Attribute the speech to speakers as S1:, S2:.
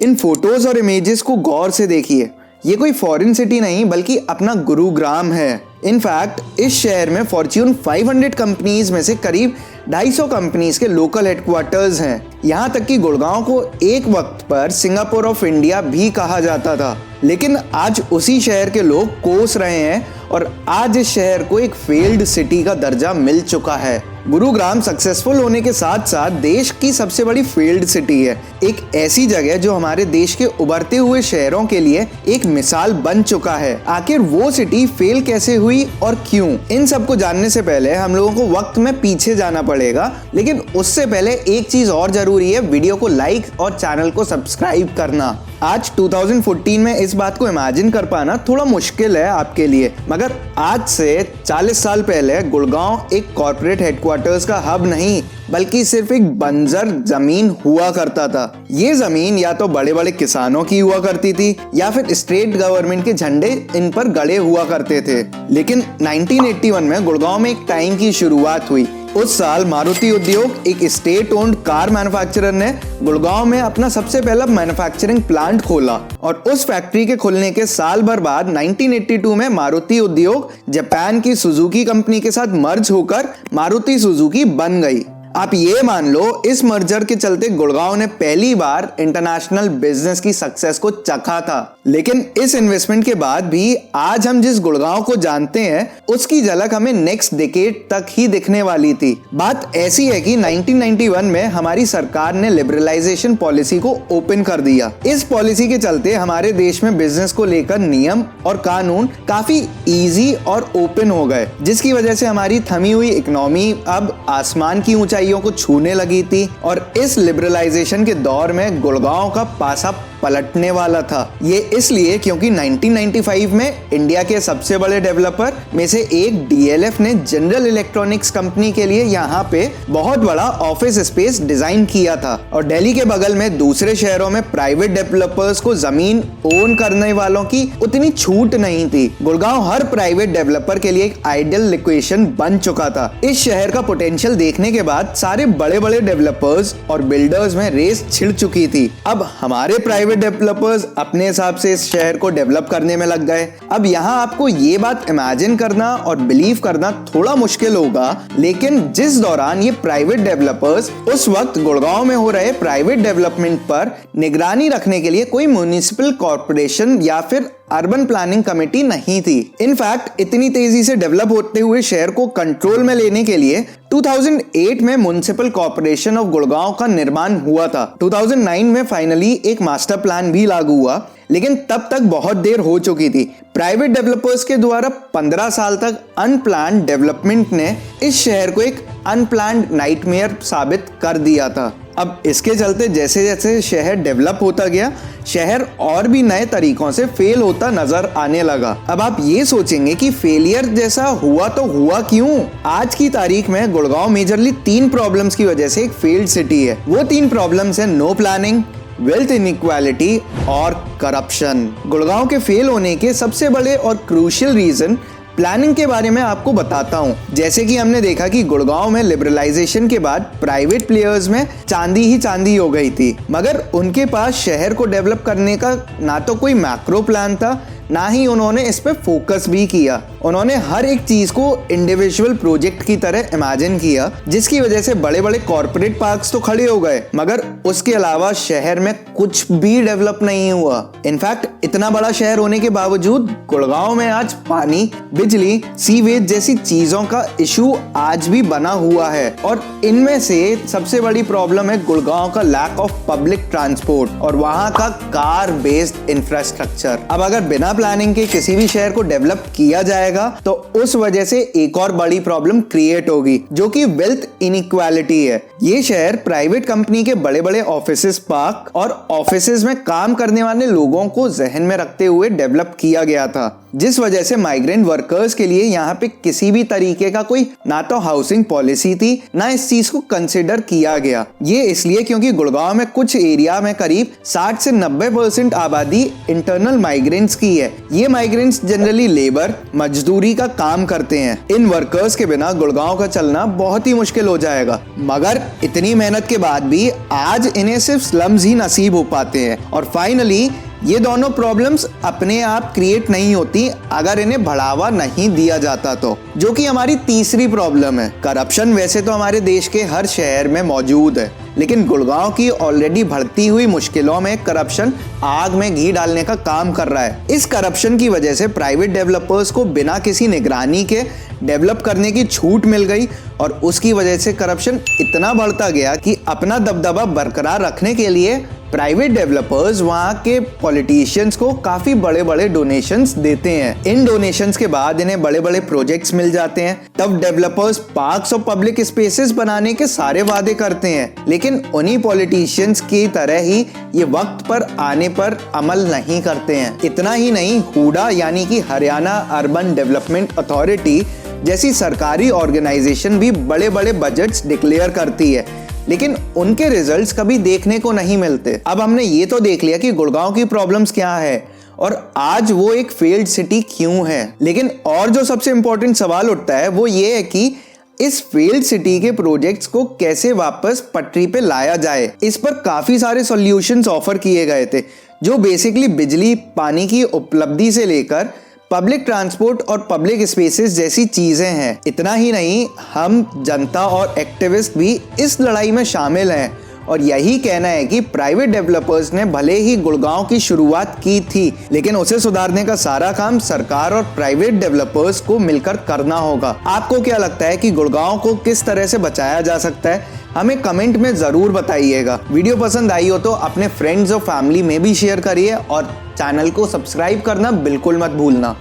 S1: इन photos और images को गौर से देखिए। ये कोई फॉरेन सिटी नहीं बल्कि अपना गुरुग्राम है। इनफैक्ट इस शहर में फॉर्च्यून 500 कंपनीज में से करीब 250 कंपनीज के लोकल हेडक्वार्टर्स हैं। यहाँ तक कि गुड़गांव को एक वक्त पर सिंगापुर ऑफ इंडिया भी कहा जाता था, लेकिन आज उसी शहर के लोग कोस रहे हैं और आज इस शहर को एक फेल्ड सिटी का दर्जा मिल चुका है। गुरुग्राम सक्सेसफुल होने के साथ साथ देश की सबसे बड़ी फेल्ड सिटी है, एक ऐसी जगह जो हमारे देश के उभरते हुए शहरों के लिए एक मिसाल बन चुका है। आखिर वो सिटी फेल कैसे हुई और क्यों, इन सब को जानने से पहले हम लोगों को वक्त में पीछे जाना पड़ेगा। लेकिन उससे पहले एक चीज और जरूरी है, वीडियो को लाइक और चैनल को सब्सक्राइब करना। आज 2014 में इस बात को इमेजिन कर पाना थोड़ा मुश्किल है आपके लिए, मगर आज से 40 साल पहले गुड़गांव एक कॉर्पोरेट हेडक्वार्टर्स का हब नहीं बल्कि सिर्फ एक बंजर जमीन हुआ करता था। ये जमीन या तो बड़े बड़े किसानों की हुआ करती थी या फिर स्टेट गवर्नमेंट के झंडे इन पर गड़े हुआ करते थे। लेकिन 1981 में गुड़गांव में एक टाइम की शुरुआत हुई। उस साल मारुति उद्योग, एक स्टेट ओन्ड कार मैन्युफैक्चरर, ने गुड़गांव में अपना सबसे पहला मैन्युफैक्चरिंग प्लांट खोला और उस फैक्ट्री के खुलने के साल भर बाद 1982 में मारुति उद्योग जापान की सुजुकी कंपनी के साथ मर्ज होकर मारुति सुजुकी बन गई। आप ये मान लो इस मर्जर के चलते गुड़गांव ने पहली बार इंटरनेशनल बिजनेस की सक्सेस को चखा था। लेकिन इस इन्वेस्टमेंट के बाद भी आज हम जिस गुड़गांव को जानते हैं उसकी झलक हमें नेक्स्ट डिकेड तक ही दिखने वाली थी। बात ऐसी है कि 1991 में हमारी सरकार ने लिबरलाइजेशन पॉलिसी को ओपन कर दिया। इस पॉलिसी के चलते हमारे देश में बिजनेस को लेकर नियम और कानून काफी इजी और ओपन हो गए, जिसकी वजह से हमारी थमी हुई इकोनॉमी अब आसमान की ऊंचाइयों को छूने लगी थी। और इस लिबरलाइजेशन के दौर में गुड़गांव का पासा पलटने वाला था। ये इसलिए क्योंकि 1995 में इंडिया के सबसे बड़े डेवलपर में से एक डीएलएफ ने जनरल इलेक्ट्रॉनिक्स कंपनी के लिए यहाँ पे बहुत बड़ा ऑफिस स्पेस डिजाइन किया था और दिल्ली के बगल में दूसरे शहरों में प्राइवेट डेवलपर्स को जमीन ओन करने वालों की उतनी छूट नहीं थी। गुड़गांव हर प्राइवेट डेवलपर के लिए एक आइडियल लोकेशन बन चुका था। इस शहर का पोटेंशियल देखने के बाद सारे बड़े बड़े डेवलपर्स और बिल्डर्स में रेस छिड़ चुकी थी। अब हमारे प्राइवेट डेवलपर्स अपने हिसाब से इस शहर को डेवलप करने में लग गए। अब यहाँ आपको ये बात इमेजिन करना और बिलीव करना थोड़ा मुश्किल होगा, लेकिन जिस दौरान ये प्राइवेट डेवलपर्स उस वक्त गुड़गांव में हो रहे प्राइवेट डेवलपमेंट पर निगरानी रखने के लिए कोई म्युनिसिपल कॉर्पोरेशन या फिर अर्बन प्लानिंग कमेटी नहीं थी। इनफैक्ट इतनी तेजी से डेवलप होते हुए शहर को कंट्रोल में लेने के लिए 2008 में म्युनिसिपल कॉर्पोरेशन ऑफ गुड़गांव का निर्माण हुआ था। 2009 में फाइनली एक मास्टर प्लान भी लागू हुआ, लेकिन तब तक बहुत देर हो चुकी थी। प्राइवेट डेवलपर्स के द्वारा 15 साल तक अनप्लान्ड डेवलपमेंट ने इस शहर को एक अनप्लान्ड नाइटमेयर साबित कर दिया था। अब इसके चलते जैसे जैसे शहर डेवलप होता गया, शहर और भी नए तरीकों से फेल होता नजर आने लगा। अब आप ये सोचेंगे कि फेलियर जैसा हुआ तो हुआ क्यों? आज की तारीख में गुड़गांव मेजरली 3 प्रॉब्लम्स की वजह से एक फेल्ड सिटी है। वो 3 प्रॉब्लम्स हैं नो प्लानिंग, वेल्थ इनइक्वालिटी और करप्शन। गुड़गांव के फेल होने के सबसे बड़े और क्रूशियल रीजन प्लानिंग के बारे में आपको बताता हूँ। जैसे कि हमने देखा कि गुड़गांव में लिबरलाइजेशन के बाद प्राइवेट प्लेयर्स में चांदी ही चांदी हो गई थी, मगर उनके पास शहर को डेवलप करने का ना तो कोई मैक्रो प्लान था, ना ही उन्होंने इस पे फोकस भी किया। उन्होंने हर एक चीज को इंडिविजुअल प्रोजेक्ट की तरह इमेजिन किया, जिसकी वजह से बड़े बड़े कॉर्पोरेट पार्क्स तो खड़े हो गए, मगर उसके अलावा शहर में कुछ भी डेवलप नहीं हुआ। इनफैक्ट इतना बड़ा शहर होने के बावजूद गुड़गांव में आज पानी, बिजली, सीवेज जैसी चीजों का इशू आज भी बना हुआ है। और इनमें से सबसे बड़ी प्रॉब्लम है गुड़गांव का लैक ऑफ पब्लिक ट्रांसपोर्ट और वहां का कार बेस्ड इंफ्रास्ट्रक्चर। अब अगर बिना प्लानिंग के किसी भी शहर को डेवलप किया जाएगा तो उस वजह से एक और बड़ी प्रॉब्लम क्रिएट होगी, जो कि वेल्थ इनइक्वालिटी है। ये शहर प्राइवेट कंपनी के बड़े बड़े ऑफिसेस, पार्क और ऑफिसेस में काम करने वाले लोगों को जहन में रखते हुए डेवलप किया गया था। जिस वजह से माइग्रेंट वर्कर्स के लिए यहाँ पे किसी भी तरीके का कोई ना तो हाउसिंग पॉलिसी थी, ना इस चीज को कंसिडर किया गया। ये इसलिए क्योंकि गुड़गांव में कुछ एरिया में करीब 60 से 90% आबादी इंटरनल माइग्रेंट्स की है। ये माइग्रेंट्स जनरली लेबर, मजदूरी का काम करते हैं। इन वर्कर्स के बिना गुड़गांव का चलना बहुत ही मुश्किल हो जाएगा। मगर इतनी मेहनत के बाद भी आज इन्हें सिर्फ स्लम्स ही नसीब हो पाते हैं। और फाइनली ये दोनों प्रॉब्लम्स अपने आप क्रिएट नहीं होती अगर इन्हें बढ़ावा नहीं दिया जाता तो, जो कि हमारी तीसरी प्रॉब्लम है। करप्शन वैसे तो हमारे देश के हर शहर में मौजूद है, लेकिन गुड़गांव की ऑलरेडी बढ़ती हुई मुश्किलों में करप्शन आग में घी डालने का काम कर रहा है। इस करप्शन की वजह से प्राइवेट डेवलपर्स को बिना किसी निगरानी के डेवलप करने की छूट मिल गई और उसकी वजह से करप्शन इतना बढ़ता गया कि अपना दबदबा बरकरार रखने के लिए प्राइवेट डेवलपर्स वहाँ के पॉलिटिशियंस को काफी बड़े बड़े डोनेशंस देते हैं। इन डोनेशंस के बाद इन्हें बड़े बड़े प्रोजेक्ट्स मिल जाते हैं। तब डेवलपर्स पार्क्स और पब्लिक स्पेसेस बनाने के सारे वादे करते हैं, लेकिन उन्हीं पॉलिटिशियंस की तरह ही ये वक्त पर आने पर अमल नहीं करते हैं। इतना ही नहीं, हुडा यानी कि हरियाणा अर्बन डेवलपमेंट अथॉरिटी जैसी सरकारी ऑर्गेनाइजेशन भी बड़े बड़े बजट्स डिक्लेयर करती है, लेकिन उनके रिजल्ट्स कभी देखने को नहीं मिलते। अब हमने ये तो देख लिया कि गुड़गांव की प्रॉब्लम्स क्या है और आज वो एक फेल्ड सिटी क्यों है, लेकिन और जो सबसे इंपॉर्टेंट सवाल उठता है वो ये है कि इस फेल्ड सिटी के प्रोजेक्ट्स को कैसे वापस पटरी पे लाया जाए। इस पर काफी सारे सॉल्यूशंस ऑफर किए गए थे, जो बेसिकली बिजली, पानी की उपलब्धि से लेकर पब्लिक ट्रांसपोर्ट और पब्लिक स्पेसेस जैसी चीजें हैं। इतना ही नहीं, हम जनता और एक्टिविस्ट भी इस लड़ाई में शामिल हैं और यही कहना है कि प्राइवेट डेवलपर्स ने भले ही गुड़गांव की शुरुआत की थी, लेकिन उसे सुधारने का सारा काम सरकार और प्राइवेट डेवलपर्स को मिलकर करना होगा। आपको क्या लगता है कि गुड़गांव को किस तरह से बचाया जा सकता है? हमें कमेंट में जरूर बताइएगा। वीडियो पसंद आई हो तो अपने फ्रेंड्स और फैमिली में भी शेयर करिए और चैनल को सब्सक्राइब करना बिल्कुल मत भूलना।